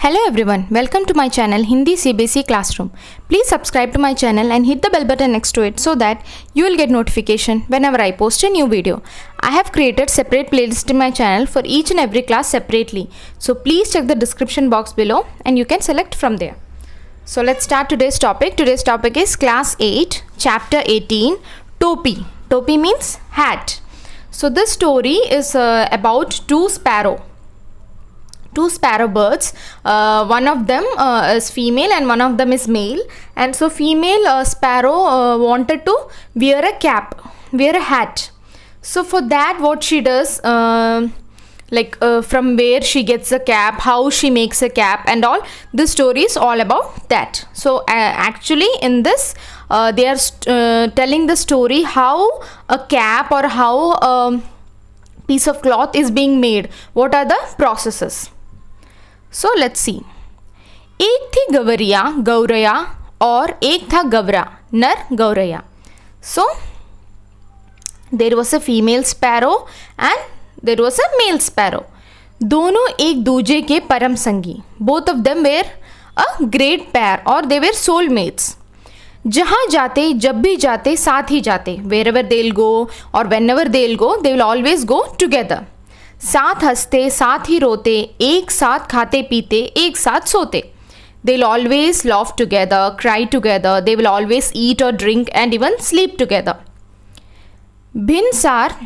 Hello everyone, welcome to my channel Hindi CBSE Classroom. Please subscribe to my channel and hit the bell button next to it so that you will get notification whenever I post a new video. I have created separate playlists in my channel for each and every class separately. So please check the description box below and you can select from there. So let's start today's topic. Today's topic is Class 8, Chapter 18, Topi. Topi means hat. So this story is about two sparrow birds. One of them is female and one of them is male, and so female sparrow wanted to wear a hat. So for that, what she does, from where she gets a cap, how she makes a cap and all, this story is all about that. So actually in this they are telling the story how a cap or how a piece of cloth is being made. What are the processes? So let's see. एक थी गवरिया गौरया और एक था गवरा नर गौरया. So there was a female sparrow and there was a male sparrow. दोनों एक दूजे के परम संगी. Both of them were a great pair or they were soulmates. जहाँ जाते जब भी जाते साथ ही जाते. Wherever they'll go or whenever they'll go, they will always go together. साथ हंसते साथ ही रोते, एक साथ खाते पीते एक साथ सोते. They will always laugh together, cry together, they will always eat or drink and even sleep together. भिनसार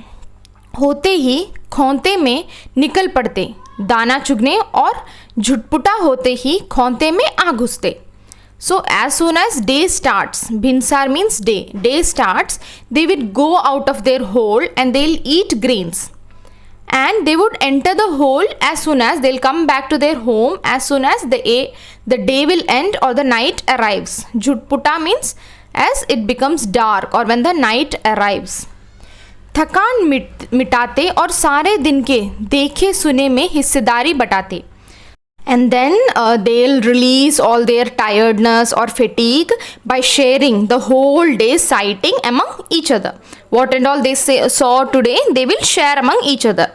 होते ही खोंते में निकल पड़ते, दाना चुगने और झुटपुटा होते ही खोंते में आ घुसते. So as soon as day starts, भिनसार means day starts, they will go out of their hole and they'll eat grains. And they would enter the hole as soon as they'll come back to their home as soon as the day will end or the night arrives. Jhutputa means as it becomes dark or when the night arrives. थकान मिटाते और सारे दिन के देखे सुने में हिस्सेदारी बटाते. And then they'll release all their tiredness or fatigue by sharing the whole day's sighting among each other. What and all they saw today, they will share among each other.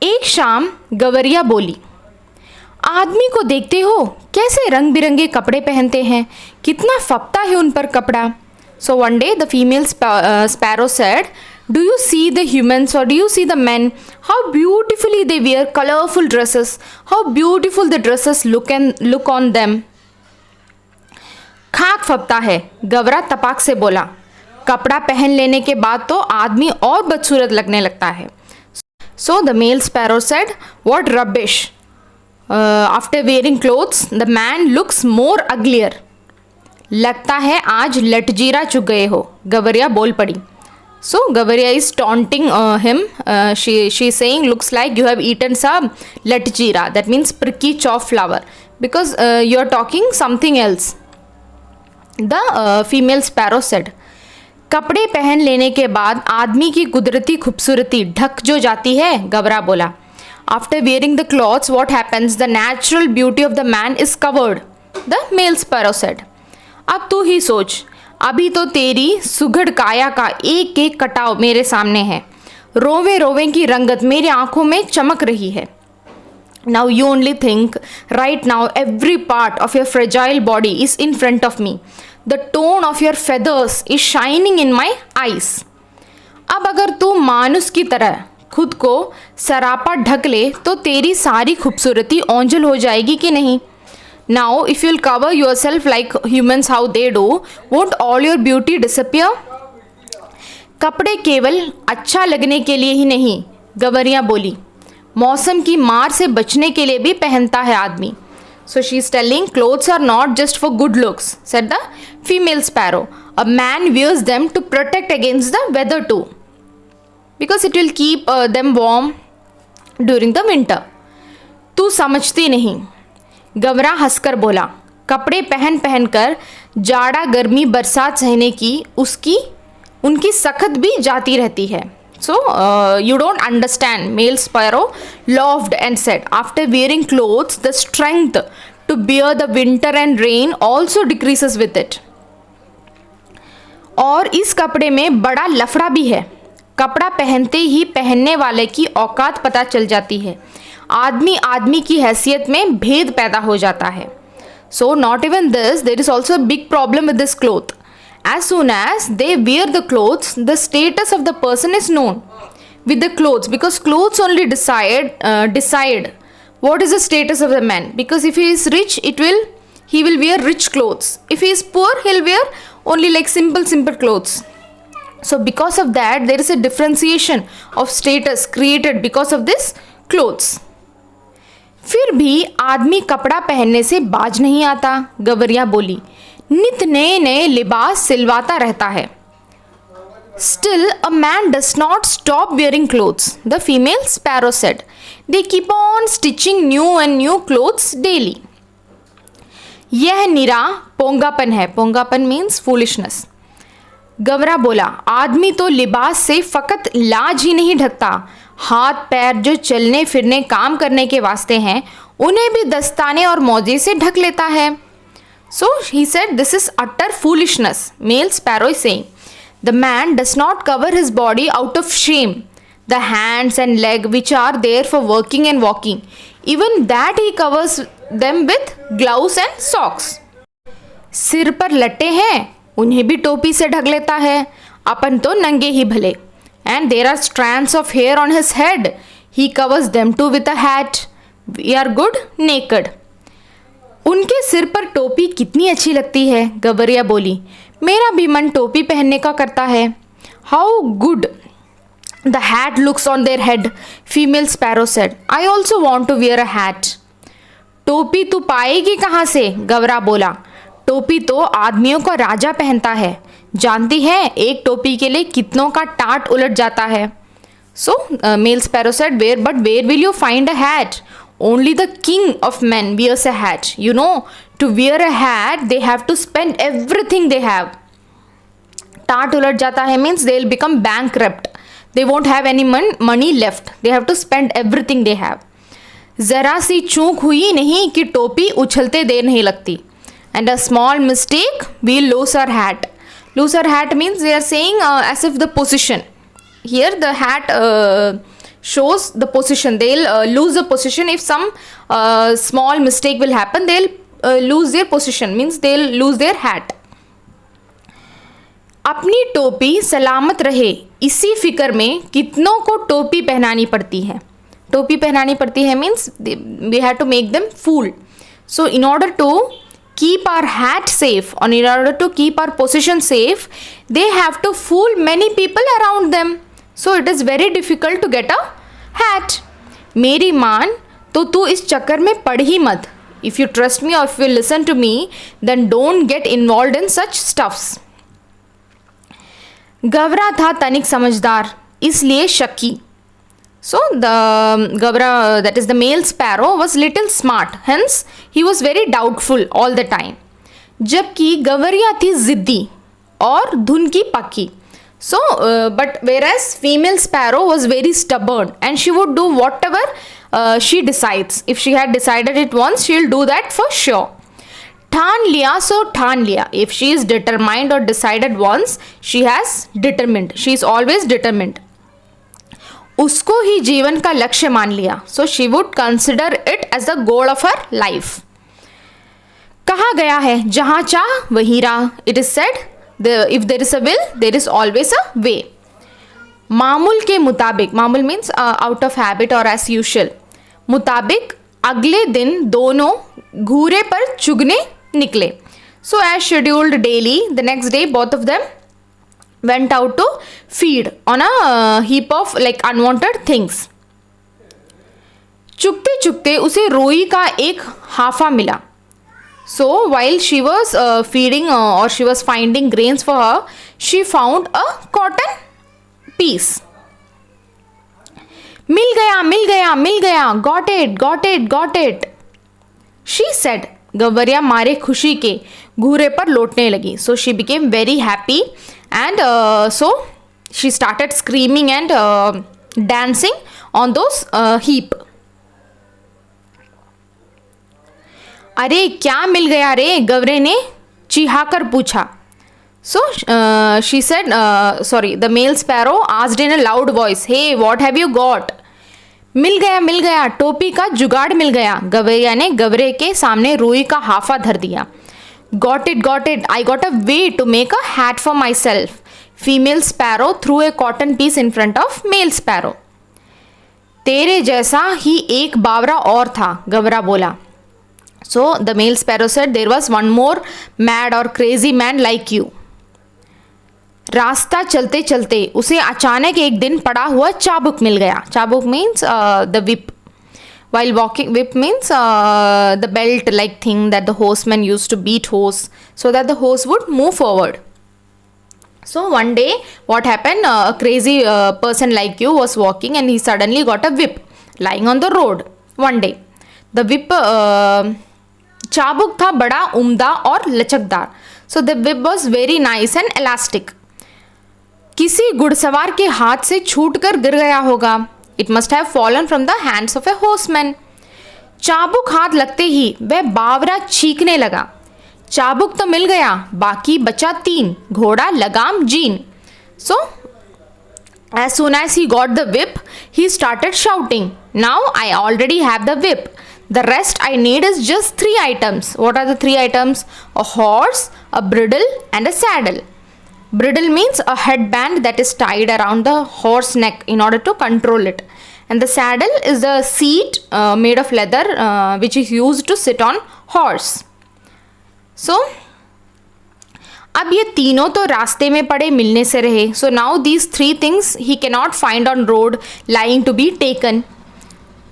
एक शाम गवरिया बोली, आदमी को देखते हो कैसे रंग बिरंगे कपड़े पहनते हैं, कितना फपता है उन पर कपड़ा. So one day the female sparrow said, do you see the humans or do you see the men? How beautifully they wear colorful dresses. How beautiful the dresses look on them. खाक फपता है, गवरा तपाक से बोला. कपड़ा पहन लेने के बाद तो आदमी और बदसूरत लगने लगता है. So the male sparrow said, what rubbish. After wearing clothes, the man looks more uglier. लगता है आज लटजीरा चुग गए हो, गवरिया बोल पड़ी. So Gavaria is taunting him. She is saying, looks like you have eaten some latjira. That means pricky chaw flower, because you are talking something else. The female sparrow said, कपड़े पहन लेने के बाद आदमी की कुदरती खूबसूरती ढक जो जाती है, गवरा बोला. After wearing the clothes, what happens? The natural beauty of the man is covered. The male sparrow said, अब तू ही सोच, अभी तो तेरी सुघड़ काया का एक एक कटाव मेरे सामने है. रोवे रोवे की रंगत मेरी आंखों में चमक रही है. Now you only think, right now every part of your fragile body is in front of me. The tone of your feathers is shining in my eyes. अब अगर तू मानुस की तरह खुद को सरापा ढक ले तो तेरी सारी खूबसूरती ओंझल हो जाएगी कि नहीं. Now, if you'll cover yourself like humans how they do, won't all your beauty disappear? कपड़े केवल अच्छा लगने के लिए ही नहीं, गवरिया बोली, मौसम की मार से बचने के लिए भी पहनता है आदमी. So she is telling, clothes are not just for good looks, said the female sparrow. A man wears them to protect against the weather too, because it will keep them warm during the winter. तू समझती नहीं, गवरा हंसकर बोला. कपड़े पहन पहन कर जाड़ा गर्मी बरसात सहने की उनकी सख्त भी जाती रहती है. So you don't understand. Male sparrow laughed and said, after wearing clothes, the strength to bear the winter and rain also decreases with it. और इस कपड़े में बड़ा लफड़ा भी है. कपड़ा पहनते ही पहनने वाले की औकात पता चल जाती है. आदमी आदमी की हैसियत में भेद पैदा हो जाता है. So not even this, there is also a big problem with this cloth. As soon as they wear the clothes, the status of the person is known with the clothes, because clothes only decide what is the status of the man. Because if he is rich, he will wear rich clothes. If he is poor, he'll wear only like simple clothes. So because of that, there is a differentiation of status created because of this clothes. फिर भी आदमी कपड़ा पहनने से बाज नहीं आता, गवरिया बोली. नित नए नए लिबास सिलवाता रहता है. Still a man does not stop wearing clothes, the female sparrow said. They keep on stitching new and new clothes daily. यह निरा पोंगापन है. पोंगापन मीन्स foolishness. गवरा बोला, आदमी तो लिबास से फकत लाज ही नहीं ढकता, हाथ पैर जो चलने फिरने काम करने के वास्ते हैं उन्हें भी दस्ताने और मौजे से ढक लेता है. So he said this is utter foolishness. Male sparrow is saying the man does not cover his body out of shame. The hands and leg which are there for working and walking, even that he covers them with gloves and socks. सिर पर latte हैं उन्हें भी टोपी से ढक लेता है, अपन तो नंगे ही भले. And there are strands of hair on his head, he covers them too with a hat. We are good naked. उनके सिर पर टोपी कितनी अच्छी लगती है, गवरिया बोली. मेरा भी मन टोपी पहनने का करता है. How good the hat looks on their head, female sparrow said. I also want to wear a hat. टोपी तू पाएगी कहाँ से, गवरा बोला. टोपी तो आदमियों का राजा पहनता है, जानती है एक टोपी के लिए कितनों का टाट उलट जाता है. So male sparrow said, where but where will you find a hat? Only the king of man wears a hat. You know, to wear a hat they have to spend everything they have. टाट उलट जाता है means they will become bankrupt. They won't have any money left. They have to spend everything they have. जरा सी चूक हुई नहीं कि टोपी उछलते देर नहीं लगती. And a small mistake, we'll lose our hat. Lose our hat means they are saying as if the position. Here the hat shows the position. They'll lose the position if some small mistake will happen. They'll lose their position, means they'll lose their hat. अपनी टोपी सलामत रहे इसी फिक्र में कितनों को टोपी पहनानी पड़ती है. टोपी पहनानी पड़ती है means we have to make them fool. So in order to keep our hat safe, or in order to keep our position safe, they have to fool many people around them. So it is very difficult to get a hat. मेरी मान तो तू इस चक्कर में पड़ ही मत. If you trust me or if you listen to me, then don't get involved in such stuffs. गवरा था तनिक समझदार, इसलिए शक्की. So the gavra, that is the male sparrow, was little smart, hence he was very doubtful all the time. जबकि गवरिया थी जिद्दी और धुन की पक्की. So but whereas female sparrow was very stubborn and she would do whatever she decides. If she had decided it once, she'll do that for sure. ठान लिया सो ठान लिया. If she is determined or decided once, she has determined. She is always determined. उसको ही जीवन का लक्ष्य मान लिया. So she would consider it as the goal of her life. कहा गया है जहां चाह वहीं राह. It is said if there is a will there is always a way. मामूल के मुताबिक, मामूल मीन्स आउट ऑफ हैबिट और एज यूजुअल. मुताबिक अगले दिन दोनों घूरे पर चुगने निकले. So as scheduled daily the next day both of them went out to feed on a heap of like unwanted things. चुगते चुगते उसे रोई का एक हाफा मिला. So while she was feeding or she was finding grains for her, she found a cotton piece. मिल गया मिल गया मिल गया. Got it got it got it. She said. गवरिया मारे खुशी के घूरे पर लौटने लगी. So she became very happy and so she started screaming and dancing on those heap. अरे क्या मिल गया रे, गवरे ने चिहाकर पूछा. So she said, sorry, the male sparrow asked in a loud voice, hey, what have you got? मिल गया, टोपी का जुगाड़ मिल गया। गवैया ने गवरे के सामने रुई का हाफा धर दिया। Got it, I got a way to make a hat for myself. Female sparrow threw a cotton piece in front of male sparrow. तेरे जैसा ही एक बावरा और था, गवरा बोला। So the male sparrow said, there was one more mad और क्रेजी मैन लाइक यू। रास्ता चलते चलते उसे अचानक एक दिन पड़ा हुआ चाबुक मिल गया। चाबुक means the whip. While walking, whip means the belt like thing that the horseman used to beat horse so that the horse would move forward. So one day what happened, a crazy person like you was walking and he suddenly got a whip lying on the road one day. The whip चाबुक था बड़ा उम्दा और लचकदार. So the whip was very nice and elastic. किसी घुड़सवार के हाथ से छूटकर गिर गया होगा. It must have fallen from the hands of a horseman. चाबुक हाथ लगते ही वह बावरा चीखने लगा. चाबुक तो मिल गया, बाकी बचा 3, घोड़ा, लगाम, gene. So as soon as he got the whip, he started shouting, now I already have the whip. The rest I need is just 3 items. What are the 3 items? A horse, a bridle and a saddle. Bridle means a headband that is tied around the horse neck in order to control it. And the saddle is the seat made of leather which is used to sit on horse. So, अब ये तीनों तो रास्ते में पड़े मिलने से रहे. So now these 3 things he cannot find on road lying to be taken.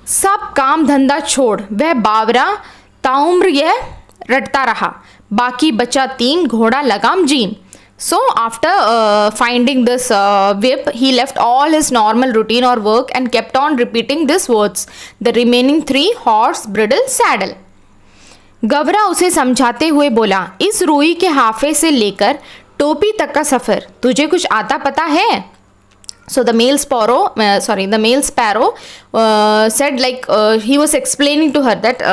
सब काम धंधा छोड़ वह बावरा ताउम्र यह रटता रहा. बाकी बचा 3, घोड़ा, लगाम, gene. So after finding this whip, he left all his normal routine or work and kept on repeating these words. The remaining 3, horse, bridle, saddle. गवरा उसे समझाते हुए बोला, इस रुई के हाफे से लेकर टोपी तक का सफ़र तुझे कुछ आता पता है? So the male sparrow said, like he was explaining to her that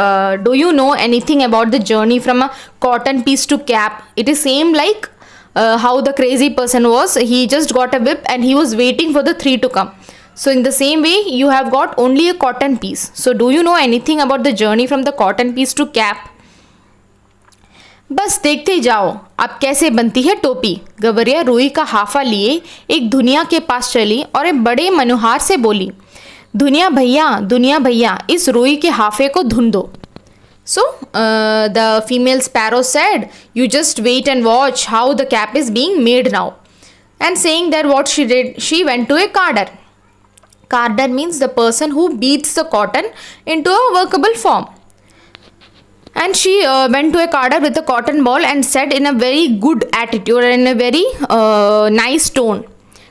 do you know anything about the journey from a cotton piece to cap? It is same like how the crazy person was. He just got a whip and he was waiting for the 3 to come. So in the same way, you have got only a cotton piece. So do you know anything about the journey from the cotton piece to cap? बस देखते जाओ अब कैसे बनती है टोपी. गवरिया रुई का हाफा लिए एक धुनिया के पास चली और एक बड़े मनोहार से बोली, दुनिया भैया इस रुई के हाफे को धुन दो. So the female sparrow said, you just wait and watch how the cap is being made now. And saying that what she did, she went to a carder. Carder means the person who beats the cotton into a workable form. And she went to a carder with a cotton ball and said in a very good attitude and in a very nice tone,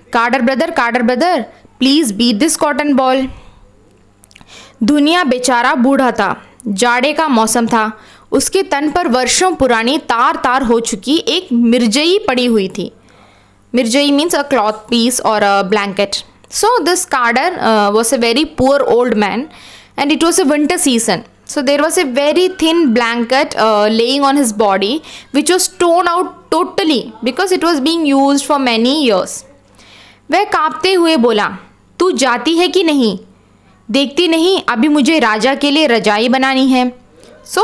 carder brother, please beat this cotton ball. दुनिया बेचारा बूढ़ा था. जाड़े का मौसम था. उसके तन पर वर्षों पुरानी तार तार हो चुकी एक मिर्जई पड़ी हुई थी. मिर्जई मीन्स अ क्लॉथ पीस और a blanket. So this carder was a very poor old man and it was a winter season. So there was a very thin blanket laying on his body which was torn out totally because it was being used for many years. वह कांपते हुए बोला, तू जाती है कि नहीं? देखती नहीं अभी मुझे राजा के लिए रजाई बनानी है. So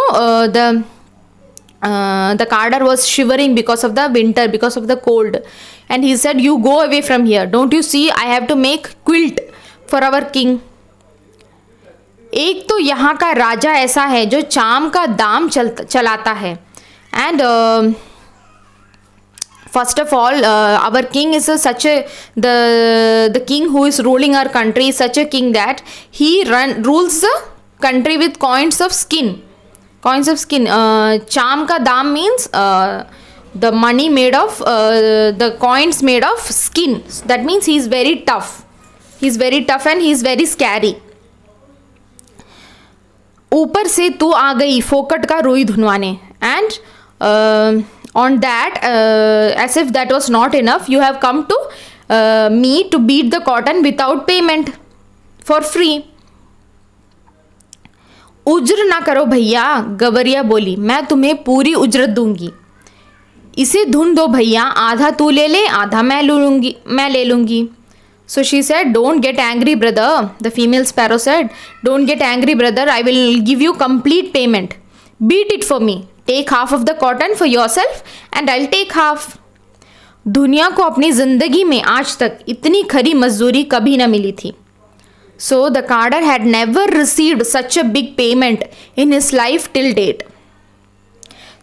the carder was shivering because of the winter, because of the cold, and he said, you go away from here. Don't you see I have to make quilt for our king. एक तो यहाँ का राजा ऐसा है जो चाम का दाम चलाता है. And first of all, our king is such a the king who is ruling our country is such a king that he rules the country with coins of skin. Cham ka dam means the money made of the coins made of skin. That means he is very tough. He is very tough and he is very scary. ऊपर से तू आ गई फोकट का रुई धुनवाने. And on that, as if that was not enough, you have come to me to beat the cotton without payment for free. उज्र ना करो भैया, गवरिया बोली, मैं तुम्हें पूरी उजरत दूंगी. इसे धुन दो भैया, आधा तू ले ले, आधा मैं ले लूँगी. So she said, don't get angry, brother. The female sparrow said, don't get angry, brother. I will give you complete payment. Beat it for me. Take half of the cotton for yourself and I'll take half. दुनिया को अपनी ज़िंदगी में आज तक इतनी खरी मजदूरी कभी ना मिली थी. So the carder had never received such a big payment in his life till date.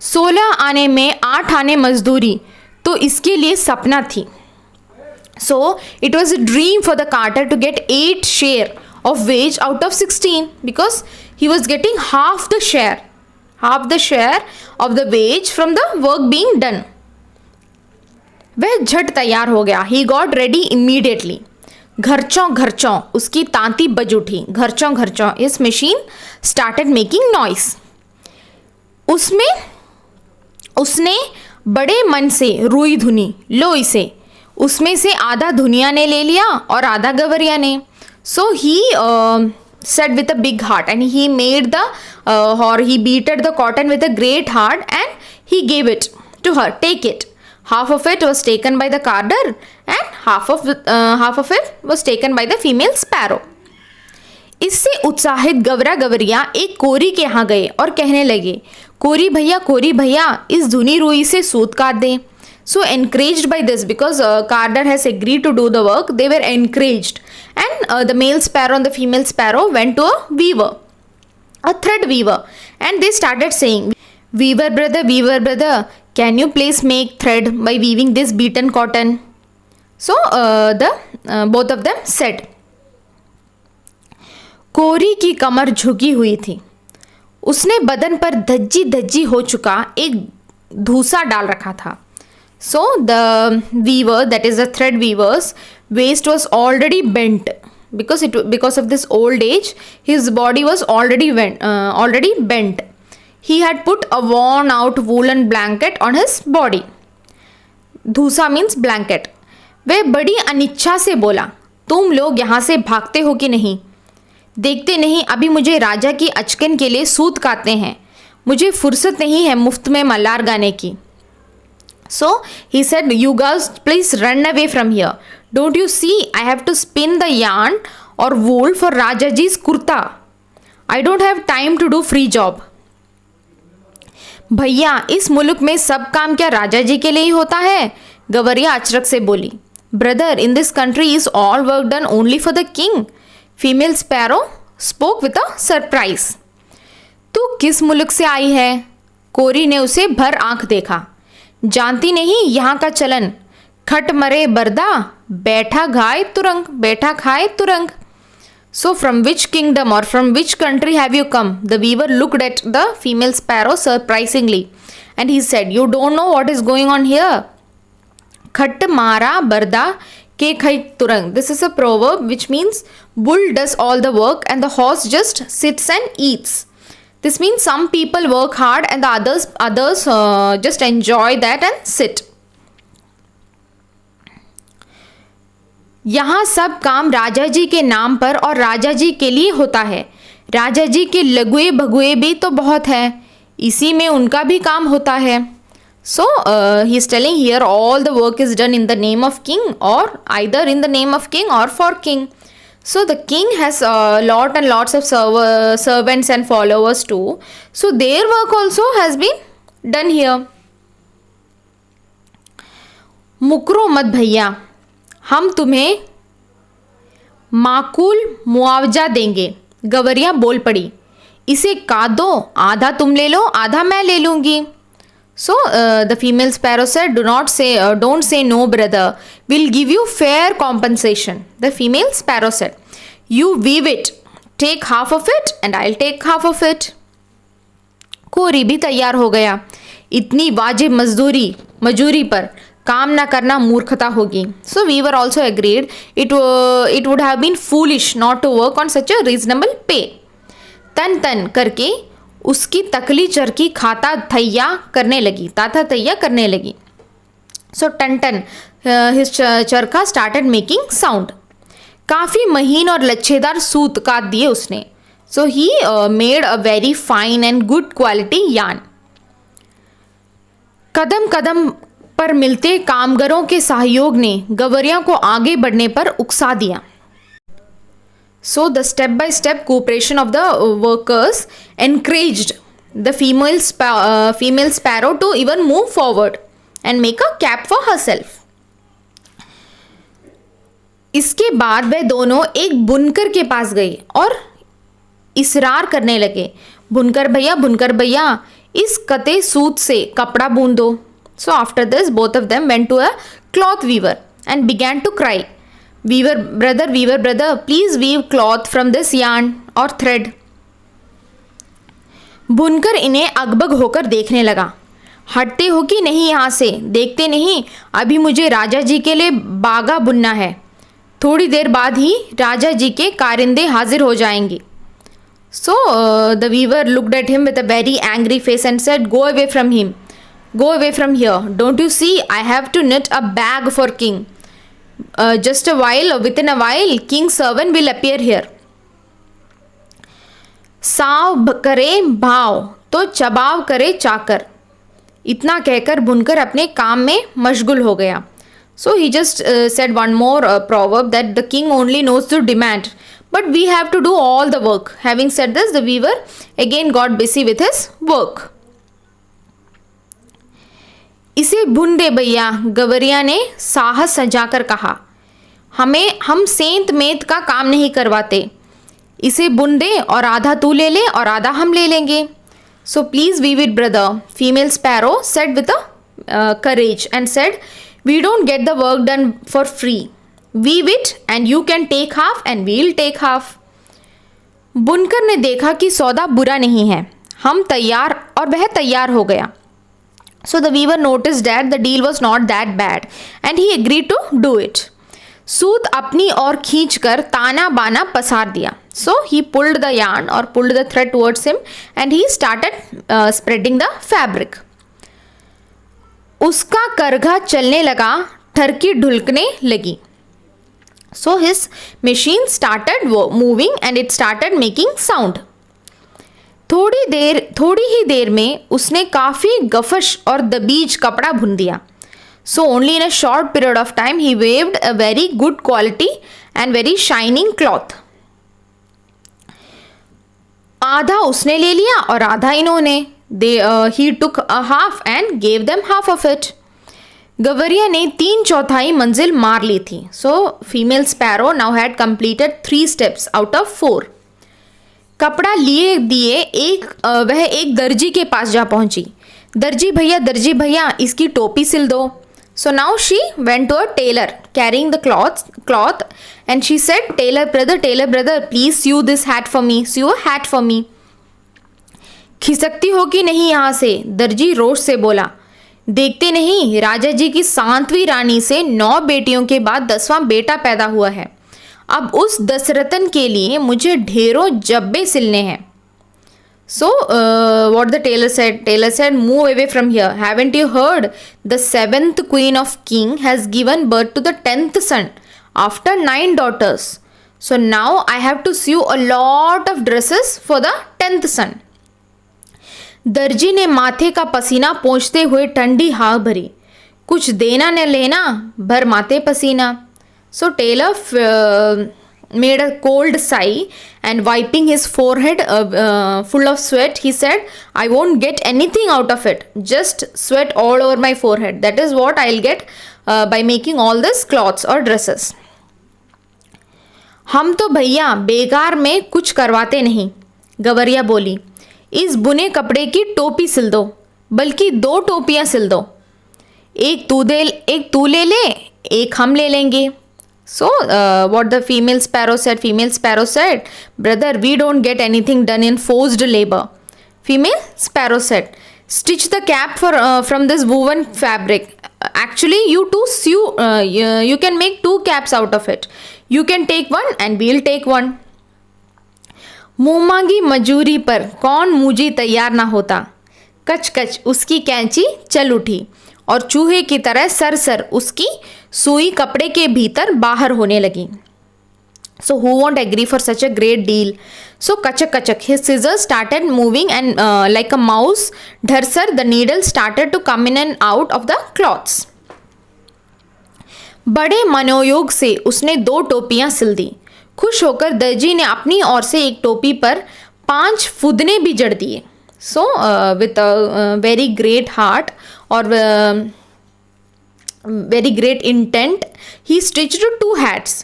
16 आने में 8 आने मजदूरी तो इसके लिए सपना थी. So it was a dream for the carter to get 8 share of wage out of 16 because he was getting half the share of the wage from the work being done. वह झट तैयार हो गया. He got ready immediately. घरचों घरचों उसकी तांती बज उठी. घरचों घरचों his machine started making noise. उसने बड़े मन से रुई धुनी. लो इसे. उसमें से आधा धुनिया ने ले लिया और आधा गवरिया ने. So he said with a big heart and he made he beated the cotton with a great heart and he gave it to her. Take it. Half of it was taken by the carder and half of it was taken by the female sparrow. इससे उत्साहित गवरा गवरिया एक कोरी के यहाँ गए और कहने लगे, कोरी भैया इस धुनी रुई से सूत काट दें. So encouraged by this, because carder has agreed to do the work, they were encouraged. And the male sparrow and the female sparrow went to a weaver, a thread weaver, and they started saying, weaver brother, can you please make thread by weaving this beaten cotton? So both of them said. कोरी की कमर झुकी हुई थी. उसने बदन पर धज्जी हो चुका एक धूसा डाल रखा था. So the weaver, that is the thread weaver's waist was already bent because of this old age. His body was already bent. He had put a worn out woolen blanket on his body. धूसा means blanket. वह बड़ी अनिच्छा से बोला, तुम लोग यहाँ से भागते हो कि नहीं? देखते नहीं अभी मुझे राजा की अचकन के लिए सूत काटते हैं. मुझे फुर्सत नहीं है मुफ्त में मल्लार गाने की. So he said, you girls please run away from here. Don't you see I have to spin the yarn or wool for Raja ji's kurta. I don't have time to do free job. भैया इस मुल्क में सब काम क्या राजा जी के लिए ही होता है? गवरिया अचरक से बोली. Brother, in this country is all work done only for the king. Female sparrow spoke with a surprise. तू किस मुल्क से आई है? कोरी ने उसे भर आंख देखा. जानती नहीं यहाँ का चलन, खट मरे बरदा, बैठा खाए तुरंग. So from which kingdom or from which country have you come? The weaver looked at the female sparrow surprisingly and he said, you don't know what is going on here. Khat mara barda ke khai turang. This is a proverb which means bull does all the work and the horse just sits and eats. This means some people work hard and the others just enjoy that and sit. यहाँ सब काम राजा जी के नाम पर और राजा जी के लिए होता है. राजा जी के लଗୁए भगुए भी तो बहुत है, इसी में उनका भी काम होता है. So he is telling here all the work is done in the name of king or either in the name of king or for king. So the king has lot and lots of servants and followers too. So their work also has been done here. मुकरो मत भैया, हम तुम्हें माकूल मुआवजा देंगे. गवरिया बोल पड़ी, इसे काट दो, आधा तुम ले लो आधा मैं ले लूँगी. So the female sparrow said, don't say no brother, we'll give you fair compensation. The female sparrow said, you weave it, take half of it and I'll take half of it. कोरी भी तैयार हो गया. इतनी वाजिब मजूरी पर काम ना करना मूर्खता होगी. So weaver also agreed it would have been foolish not to work on such a reasonable pay. तन करके उसकी तकली चरखी ताता तैया करने लगी. So टन his चरखा started making sound. काफ़ी महीन और लच्छेदार सूत काट दिए उसने. So he made a very fine and good quality yarn. कदम पर मिलते कामगारों के सहयोग ने गवरिया को आगे बढ़ने पर उकसा दिया। So the step-by-step cooperation of the workers encouraged the female sparrow to even move forward and make a cap for herself. इसके बाद वे दोनों एक बुनकर के पास गए और इसरार करने लगे, बुनकर भैया इस कते सूत से कपड़ा बूंद दो। So after this both of them went to a cloth weaver and began to cry, weaver brother, please weave cloth from this yarn or thread. बुनकर इन्हें अगबग होकर देखने लगा। हटते हो कि नहीं यहाँ से, देखते नहीं अभी मुझे राजा जी के लिए बागा बुनना है। थोड़ी देर बाद ही राजा जी के कारिंदे हाजिर हो जाएंगे। So the weaver looked at him with a very angry face and said, go away from him, go away from here. Don't you see I have to knit a bag for king. Just a while, within a while, king's servant will appear here. Sao करे भाव तो चबाव करे चाकर। इतना कहकर बुनकर अपने काम में मशगूल हो गया। So he just said one more proverb that the king only knows to demand, but we have to do all the work. Having said this, the weaver again got busy with his work. इसे बुन दे भैया, गवरिया ने साहस सजाकर कहा। हम सेंत मेंत का काम नहीं करवाते, इसे बुन दे और आधा तू ले ले और आधा हम ले लेंगे। So please weave it brother, female sparrow said with a courage and said, we don't get the work done for free. Weave it and you can take half and we'll take half. बुनकर ने देखा कि सौदा बुरा नहीं है, हम तैयार, और वह तैयार हो गया। So the weaver noticed that the deal was not that bad and he agreed to do it. सूत अपनी ओर खींचकर ताना बाना पसार दिया। So he pulled the yarn or pulled the thread towards him and he started spreading the fabric. उसका करघा चलने लगा, ठरकी ढुलकने लगी। So his machine started moving and it started making sound. थोड़ी ही देर में उसने काफ़ी गफश और दबीज कपड़ा बुन दिया। So only in a short period of time he waved a very good quality and very shining cloth. आधा उसने ले लिया और आधा इन्होंने। He took a half and gave them half of it. गवरिया ने 3/4 मंजिल मार ली थी। So female sparrow now had completed 3 steps out of 4. कपड़ा लिए दिए वह एक दर्जी के पास जा पहुंची। दर्जी भैया इसकी टोपी सिल दो। So now she went to a tailor carrying the cloth and she said, tailor brother, please sew this hat for me, sew a hat for me. खिसकती हो कि नहीं यहाँ से, दर्जी रोष से बोला। देखते नहीं राजा जी की 7वीं रानी से 9 बेटियों के बाद 10वां बेटा पैदा हुआ है। अब उस दशरथन के लिए मुझे ढेरों जब्बे सिलने हैं। So what the tailor said, move away from here. Haven't you heard? The 7th queen of king has given birth to the 10th son after 9 daughters. So now I have to sew a lot of dresses for the 10th son. दर्जी ने माथे का पसीना पोंछते हुए ठंडी हाँ भरी। कुछ देना न लेना, भर माथे पसीना। So tailor made a cold sigh and wiping his forehead full of sweat, he said, I won't get anything out of it, just sweat all over my forehead. That is what I'll get by making all this cloths or dresses. हम तो भैया बेकार में कुछ करवाते नहीं, गवरिया बोली। इस बुने कपड़े की टोपी सिल दो, बल्कि 2 टोपियां सिल दो। एक तू ले ले, एक हम ले लेंगे। So what the female sparrow said, brother, we don't get anything done in forced labor. Female sparrow said, stitch the cap from this woven fabric. Actually you two sew, you can make 2 caps out of it. You can take one and we'll take one. मुँह मांगी मजूरी पर कौन मूजी तैयार ना होता। कच कच उसकी कैंची चल उठी और चूहे की तरह सर उसकी सुई कपड़े के भीतर बाहर होने लगी। So who won't agree for such a great deal? So kachak kachak, his scissors started moving and like a mouse, dharsar, the needle started to come in and out of the cloths. बड़े मनोयोग से उसने 2 टोपियां सिल दी। खुश होकर दर्जी ने अपनी ओर से एक टोपी पर 5 फुदने भी जड़ दिए। So with a very great heart और very great intent, he stitched 2 hats,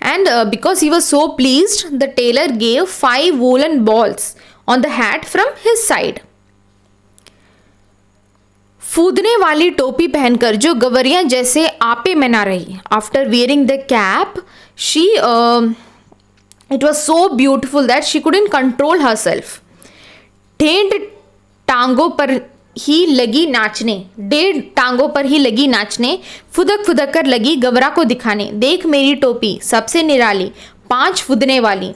and because he was so pleased, the tailor gave 5 woolen balls on the hat from his side. फूदने वाली टोपी पहनकर जो गवरिया जैसे आपे में ना रही। After wearing the cap she it was so beautiful that she couldn't control her self. डेढ़ टांगों पर ही लगी नाचने, फुदक फुदक कर लगी गवरा को दिखाने, देख मेरी टोपी सबसे निराली, 5 फुदने वाली।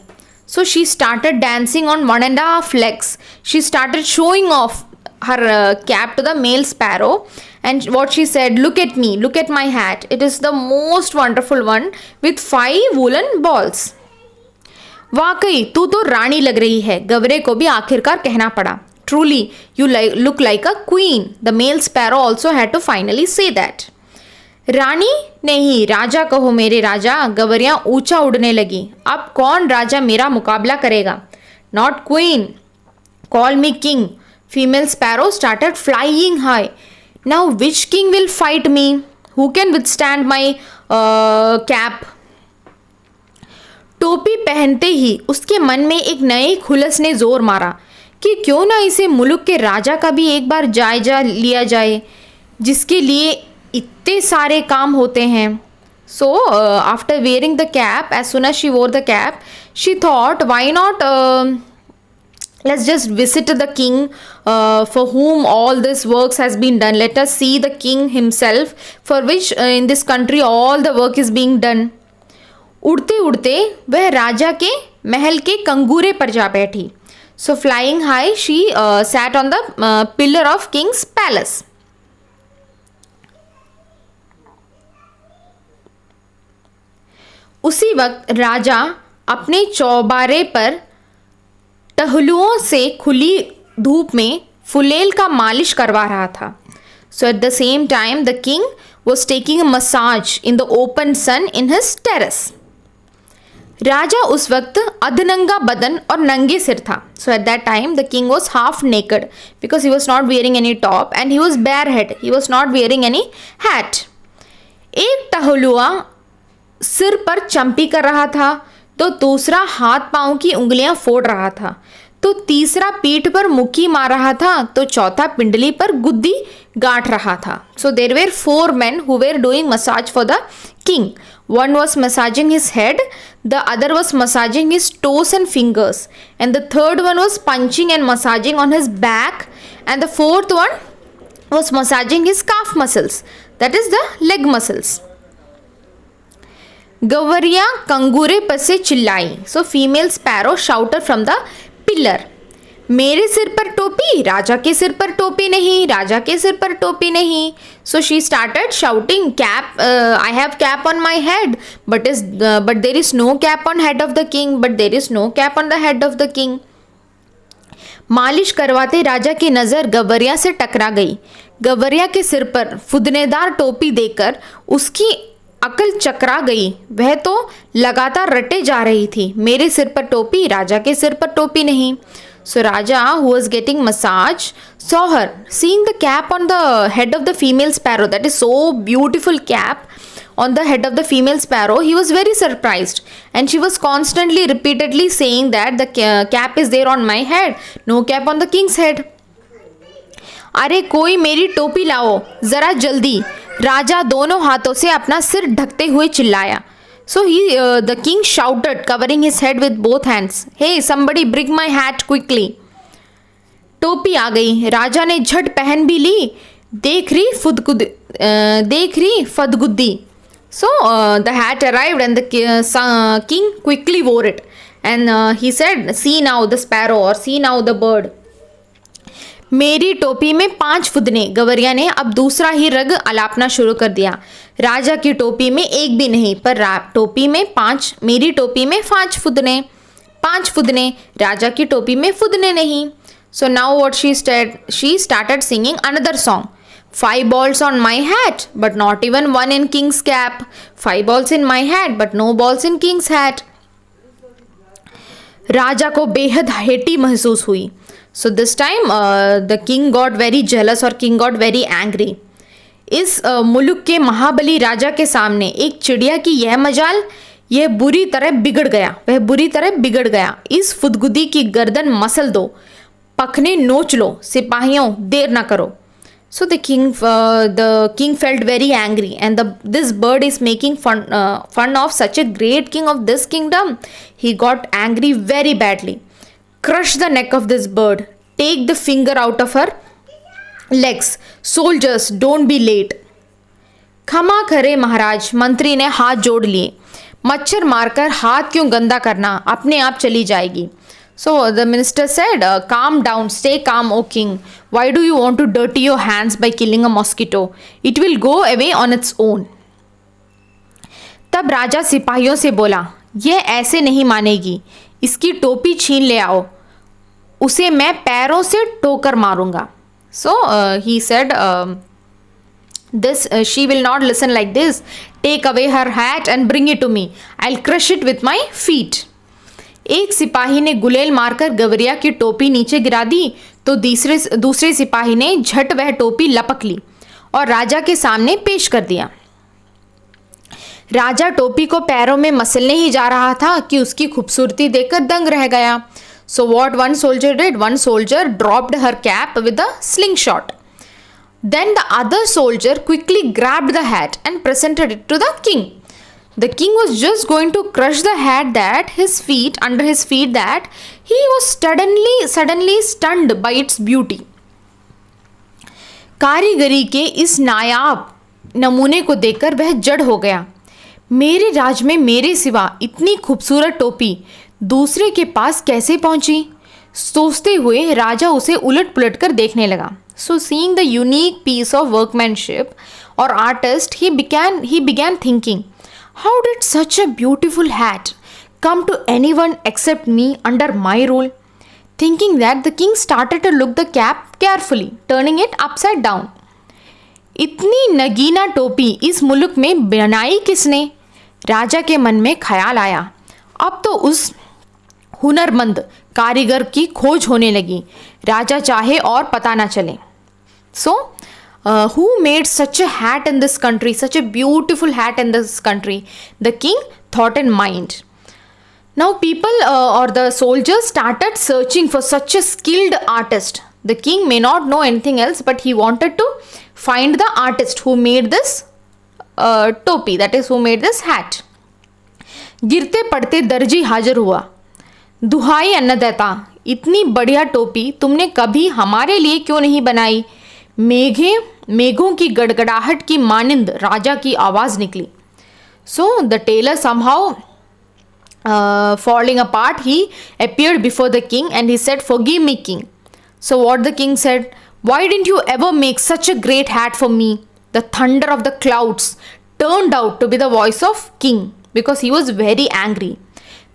सो she started dancing on 1.5 legs. She started showing off her cap to the male sparrow, and what she said, look at me, look at my hat, it is the most wonderful one with 5 woolen balls. वाकई तू तो रानी लग रही है, गवरे को भी आखिरकार कहना पड़ा। Truly, you look like a queen. The male sparrow also had to finally say that. रानी नहीं, राजा कहो मेरे राजा, गवरियां ऊंचा उड़ने लगी। अब कौन राजा मेरा मुकाबला करेगा? Not queen, call me king. Female sparrow started flying high. Now which king will fight me? Who can withstand my cap? टोपी पहनते ही उसके मन में एक नए खुलस ने जोर मारा कि क्यों ना इसे मुल्क के राजा का भी एक बार जायजा लिया जाए, जिसके लिए इतने सारे काम होते हैं। So after wearing the cap, as soon as she wore the cap, she thought why not let's just visit the king for whom all this works has been done. Let us see the king himself, for which in this country all the work is being done. उड़ते उड़ते वह राजा के महल के कंगूरे पर जा बैठी। So flying high, she sat on the pillar of king's palace. उसी वक्त राजा अपने चौबारे पर टहलुओं से खुली धूप में फुलेल का मालिश करवा रहा था। So at the same time, the king was taking a massage in the open sun in his terrace. राजा उस वक्त अधनंगा बदन और नंगे सिर था। So at that time the king was half naked because he was not wearing any top, and he was barehead. He was not wearing any hat. एक टहलुआ सिर पर चंपी कर रहा था, तो दूसरा हाथ पांव की उंगलियां फोड़ रहा था, तो तीसरा पीठ पर मुक्की मार रहा था, तो चौथा पिंडली पर गुद्दी गांठ रहा था। So there were 4 men who were doing massage for the king. One was massaging his head, the other was massaging his toes and fingers, and the third one was punching and massaging on his back, and the fourth one was massaging his calf muscles, that is the leg muscles. गवरिया कंगूरे पर से चिल्लाई। So female sparrow shouted from the pillar, मेरे सिर पर टोपी, राजा के सिर पर टोपी नहीं, राजा के सिर पर टोपी नहीं। So she started shouting, cap, I have cap on my head, but there is no cap on head of the king, but there is no cap on the head of the king. मालिश करवाते राजा की नज़र गवरिया से टकरा गई। गवरिया के सिर पर फुदनेदार टोपी देकर उसकी अकल चकरा गई। वह तो लगातार रटे जा रही थी, मेरे सिर पर टोपी, राजा के सिर पर टोपी नहीं। So Raja, who was getting massage, saw her, seeing the cap on the head of the female sparrow, that is so beautiful cap on the head of the female sparrow. He was very surprised, and she was constantly, repeatedly saying that the cap is there on my head, no cap on the king's head. अरे कोई मेरी टोपी लाओ जरा जल्दी, राजा दोनों हाथों से अपना सिर ढकते हुए चिल्लाया। So the king shouted, covering his head with both hands, "Hey, somebody bring my hat quickly." टोपी आ गई, राजा ने झट पहन भी ली, देख रही फदगुद्दी। So the hat arrived, and the king quickly wore it, and he said, "See now the sparrow," or "See now the bird." मेरी टोपी में 5 फुदने। गवरिया ने अब दूसरा ही रग अलापना शुरू कर दिया। राजा की टोपी में एक भी नहीं, पर टोपी में 5, मेरी टोपी में 5 फुदने। 5 फुदने, राजा की टोपी में फुदने नहीं। So now what she started singing another song. 5 balls on my hat, but not even one in king's cap. 5 balls in my hat, but no balls in king's hat. राजा को बेहद हेटी महसूस हुई। So this time the king got very jealous और king got very angry. इस मुल्क के महाबली राजा के सामने एक चिड़िया की यह मजाल, यह बुरी तरह बिगड़ गया, वह बुरी तरह बिगड़ गया। इस फुदगुदी की गर्दन मसल दो, पखने नोच लो, सिपाहियों देर ना करो। So the king felt very angry, and this bird is making fun of such a great king of this kingdom. He got angry very badly. Crush the neck of this bird. Take the finger out of her legs. Soldiers, don't be late. क्षमा करे महाराज, मंत्री ने हाथ जोड़ लिए। मच्छर मारकर हाथ क्यों गंदा करना, अपने आप चली जाएगी। So the minister said, calm down, stay calm, O king. Why do you want to dirty your hands by killing a mosquito? It will go away on its own. तब राजा सिपाहियों से बोला, यह ऐसे नहीं मानेगी, इसकी टोपी छीन ले आओ, उसे मैं पैरों से टोकर मारूंगा। So he said, she will not listen like this. Take away her hat and bring it to me. I'll crush it with my feet. एक सिपाही ने गुलेल मारकर गवरिया की टोपी नीचे गिरा दी, तो दूसरे सिपाही ने झट वह टोपी लपक ली और राजा के सामने पेश कर दिया। राजा टोपी को पैरों में मसलने ही जा रहा था कि उसकी खूबसूरती देखकर दंग रह गया। So what one soldier did, one soldier dropped her cap with a slingshot. Then the other soldier quickly grabbed the hat and presented it to the king. The king was just going to crush the hat under his feet that he was suddenly stunned by its beauty. कारीगरी के इस नायाब नमूने को देखकर वह जड़ हो गया। मेरे राज में मेरे सिवा इतनी खूबसूरत टोपी दूसरे के पास कैसे पहुंची? सोचते हुए राजा उसे उलट पुलट कर देखने लगा। So seeing the unique piece of workmanship or artist, he began thinking, how did such a beautiful hat come to anyone except me under my rule? Thinking that, the king started to look the cap carefully, turning it upside down. इतनी नगीना टोपी इस मुल्क में बनाई किसने? राजा के मन में ख्याल आया। अब तो उस हुनरमंद कारीगर की खोज होने लगी, राजा चाहे और पता ना चले। So who made such a hat in this country, such a beautiful hat in this country? The king thought in mind. Now people or the soldiers started searching for such a skilled artist. The king may not know anything else, but he wanted to find the artist who made this topi, that is who made this hat. गिरते पड़ते दर्जी हाजिर हुआ। दुहाई अन्नदाता, इतनी बढ़िया टोपी तुमने कभी हमारे लिए क्यों नहीं बनाई? मेघों की गड़गड़ाहट की मानिंद राजा की आवाज़ निकली। So the tailor somehow falling apart, he appeared before the king and he said, forgive me, king. So what the king said, why didn't you ever make such a great hat for me? The thunder of the clouds turned out to be the voice of king because he was very angry.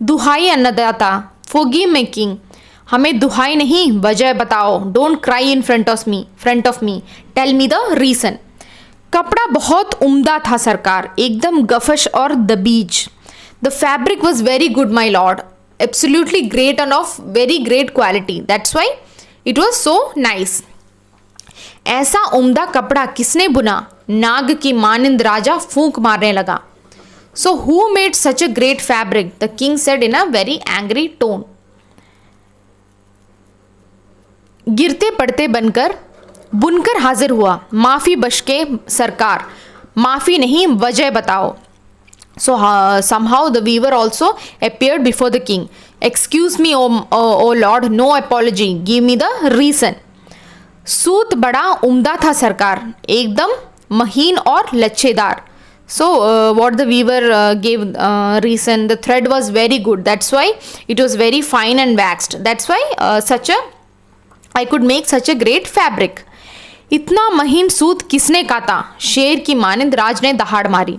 दुहाई अन्नदाता, forgive me, king. हमें दुहाई नहीं, वजह बताओ। Don't cry in front of me, tell me the reason. कपड़ा बहुत उम्दा था सरकार, एकदम गफश और दबीज। The fabric was very good my lord, absolutely great and of very great quality, that's why it was so nice. ऐसा उम्दा कपड़ा किसने बुना? नाग की मानिंद राजा फूंक मारने लगा। So who made such a great fabric? The king said in a very angry tone. गिरते पड़ते बुनकर हाजिर हुआ। माफ़ी बशके सरकार, माफ़ी नहीं, वजह बताओ। So somehow the weaver also appeared before the king. Excuse me, O Lord, no apology. Give me the reason. सूत बड़ा उम्दा था सरकार, एकदम महीन और लच्छेदार। So what the weaver gave reason, the thread was very good. That's why it was very fine and waxed. That's why such a I could make such a great fabric. इतना महीन सूत किसने काता? शेर की मानिंद राज ने दहाड़ मारी.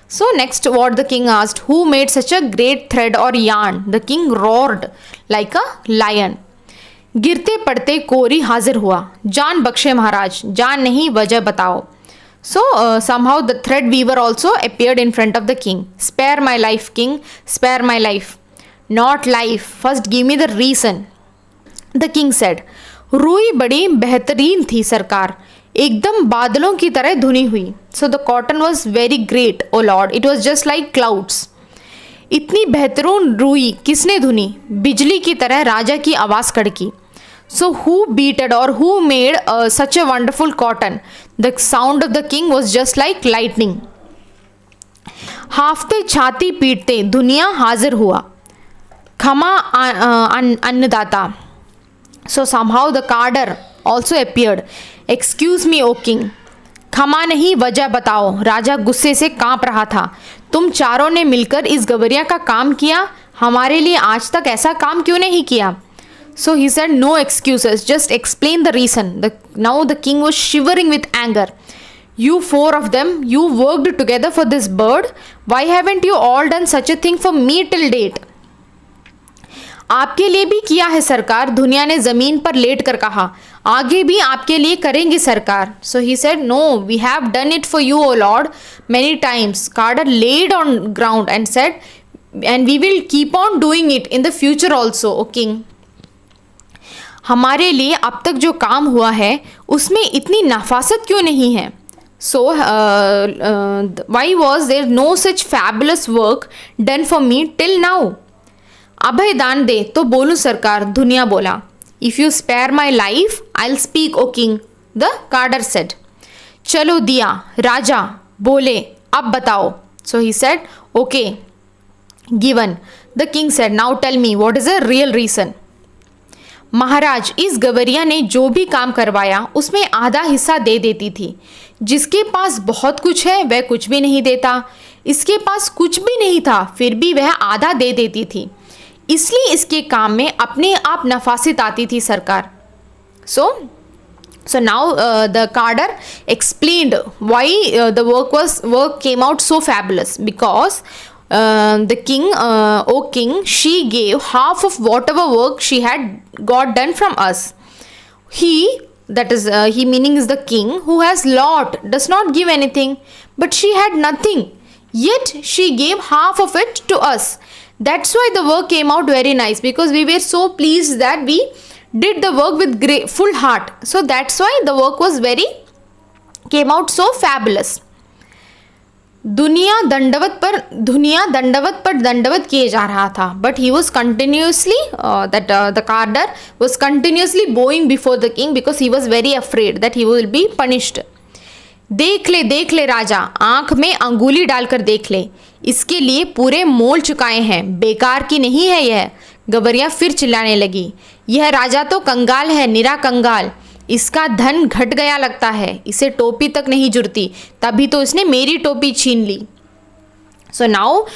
So next what the king asked, who made such a great thread or yarn? The king roared like a lion. गिरते पड़ते कोरी हाजिर हुआ. जान बख्शे महाराज, जान नहीं वजह बताओ. So somehow the thread weaver also appeared in front of the king. Spare my life, king, spare my life. Not life, first give me the reason. The king said, रुई बड़ी बेहतरीन थी सरकार, एकदम बादलों की तरह धुनी हुई. So the cotton was very great oh lord, it was just like clouds. इतनी बेहतरीन रुई किसने धुनी? बिजली की तरह राजा की आवाज़ कड़की. सो हु बीटेड और who made such a wonderful cotton? The sound of the king was just like lightning. हाफते छाती पीटते दुनिया हाजिर हुआ. खमा अन्नदाता. So somehow the carder also appeared. Excuse me, O king. क्षमा नहीं वजह बताओ. राजा गुस्से से कांप रहा था. तुम चारों ने मिलकर इस गवरिया का काम किया, हमारे लिए आज तक ऐसा काम क्यों नहीं किया? So he said, no excuses, just explain the reason. Now the king was shivering with anger. You four of them, you worked together for this bird. Why haven't you all done such a thing for me till date? आपके लिए भी किया है सरकार, दुनिया ने जमीन पर लेट कर कहा. आगे भी आपके लिए करेंगे सरकार. So he said, no we have done it for you o lord many times. Carder laid on ground and said, and we will keep on doing it in the future also o king. हमारे लिए अब तक जो काम हुआ है उसमें इतनी नफासत क्यों नहीं है? So why was there no such fabulous work done for me till now? अभय दान दे तो बोलूं सरकार, दुनिया बोला. If you spare my life I will speak o king, the carder said. चलो दिया, राजा बोले, अब बताओ. So he said, okay given. The king said, now tell me what is the real reason. महाराज, इस गवरिया ने जो भी काम करवाया उसमें आधा हिस्सा दे देती थी. जिसके पास बहुत कुछ है वह कुछ भी नहीं देता. इसके पास कुछ भी नहीं था फिर भी वह आधा दे देती थी. इसलिए इसके काम में अपने आप नफासत आती थी सरकार. So now the carder explained why the work came out so fabulous, because the king, O king, she gave half of whatever work she had got done from us. He, that is he meaning is the king, who has lot, does not give anything, but she had nothing, yet she gave half of it to us. That's why the work came out very nice, because we were so pleased that we did the work with great full heart. So that's why the work was came out so fabulous. दुनिया दंडवत पर दंडवत किए जा रहा था, but he was continuously the carder was continuously bowing before the king because he was very afraid that he will be punished. देख ले राजा, आंख में अंगुली डालकर देख ले, इसके लिए पूरे मोल चुकाए हैं, बेकार की नहीं है यह. गवरिया फिर चिल्लाने लगी, यह राजा तो कंगाल है, निरा कंगाल. इसका धन घट गया लगता है, इसे टोपी तक नहीं जुड़ती, तभी तो इसने मेरी टोपी छीन ली. So now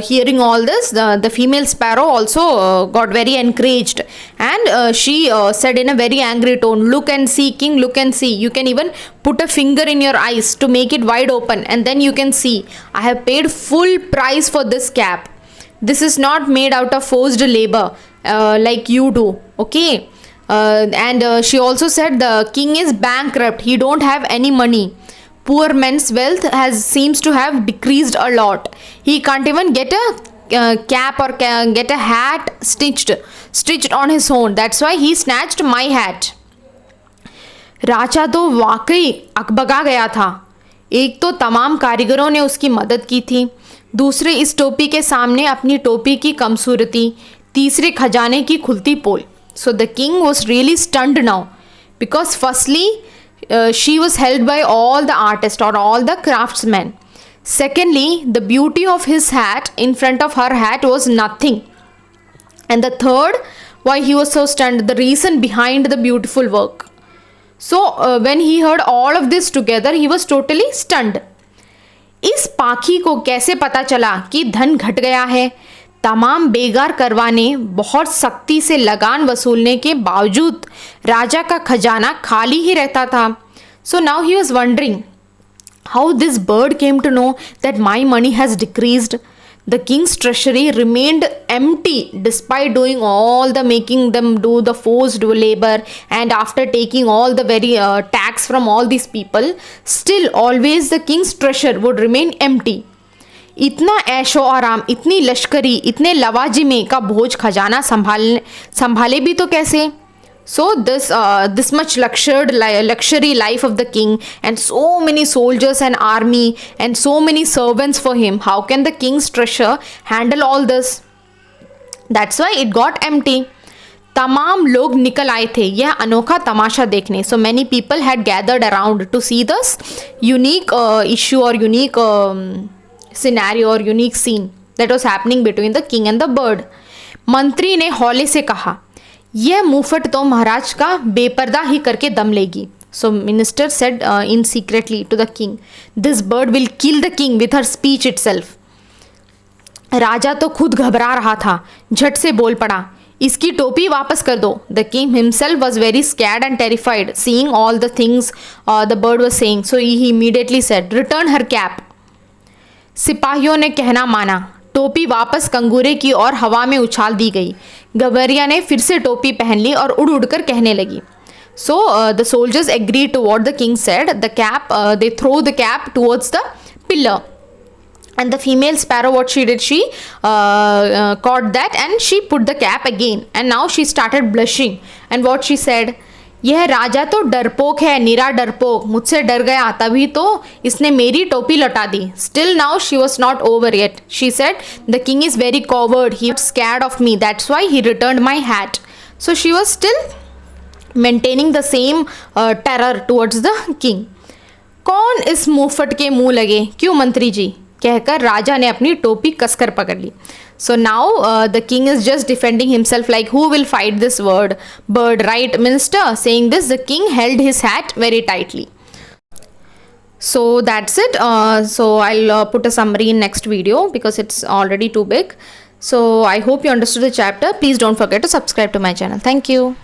hearing all this, the female sparrow also got very encouraged, and she said in a very angry tone, look and see king, look and see. You can even put a finger in your eyes to make it wide open, and then you can see. I have paid full price for this cap. This is not made out of forced labor like you do, okay? And she also said the king is bankrupt, he don't have any money. Poor man's wealth seems to have decreased a lot. He can't even get a cap or get a hat stitched on his own. That's why he snatched my hat. राजा तो वाकई अकबका गया था. एक तो तमाम कारीगरों ने उसकी मदद की थी, दूसरे इस टोपी के सामने अपनी टोपी की कमसूरती, तीसरे खजाने की खुलती पोल. So the king was really stunned now, because firstly she was held by all the artists or all the craftsmen. Secondly, the beauty of his hat in front of her hat was nothing. And the third, why he was so stunned, the reason behind the beautiful work. So when he heard all of this together, he was totally stunned. इस पाखी को कैसे पता चला कि धन घट गया है? तमाम बेगार करवाने, बहुत सख्ती से लगान वसूलने के बावजूद राजा का खजाना खाली ही रहता था. So now he was wondering how this bird came to know that my money has decreased. The king's treasury remained empty despite doing all the making them do the forced labor, and after taking all the very tax from all these people, still always the king's treasure would remain empty. इतना ऐशो आराम, इतनी लश्करी, इतने लवाजिमे का बोझ खजाना संभाले भी तो कैसे. So this much luxury life of the king, and so many soldiers and army and so many servants for him, how can the king's treasure handle all this? That's why it got empty. तमाम लोग निकल आए थे यह अनोखा तमाशा देखने. So many people had gathered around to see this unique issue or unique scenario or unique scene that was happening between the king and the bird. मंत्री ने हौले से कहा, यह मुफट तो महाराज का बेपर्दा ही करके दम लेगी. So minister said in secretly to the king, this bird will kill the king with her speech itself. राजा तो खुद घबरा रहा था, झट से बोल पड़ा, इसकी टोपी वापस कर दो. The king himself was very scared and terrified seeing all the things the bird was saying. So he immediately said, return her cap. सिपाहियों ने कहना माना. टोपी वापस कंगूरे की और हवा में उछाल दी गई. गवरिया ने फिर से टोपी पहन ली और उड़ उड़कर कहने लगी. So the soldiers agree to what the king said. The cap, they throw the cap towards the pillar, and the female sparrow, what she did, she caught that and she put the cap again, and now she started blushing. And what she said, यह राजा तो डरपोक है, निरा डरपोक, मुझसे डर गया तभी तो इसने मेरी टोपी लौटा दी. Still now she was not over yet. She said, the king is very coward, he was scared of me, that's why he returned my hat. So she was still maintaining the same terror towards the king. कौन इस मुफट के मुंह लगे, क्यों मंत्री जी, कहकर राजा ने अपनी टोपी कसकर पकड़ ली. So now the king is just defending himself like, who will fight this bird, right minister? Saying this, the king held his hat very tightly. So that's it. So I'll put a summary in next video because it's already too big. So I hope you understood the chapter. Please don't forget to subscribe to my channel. Thank you.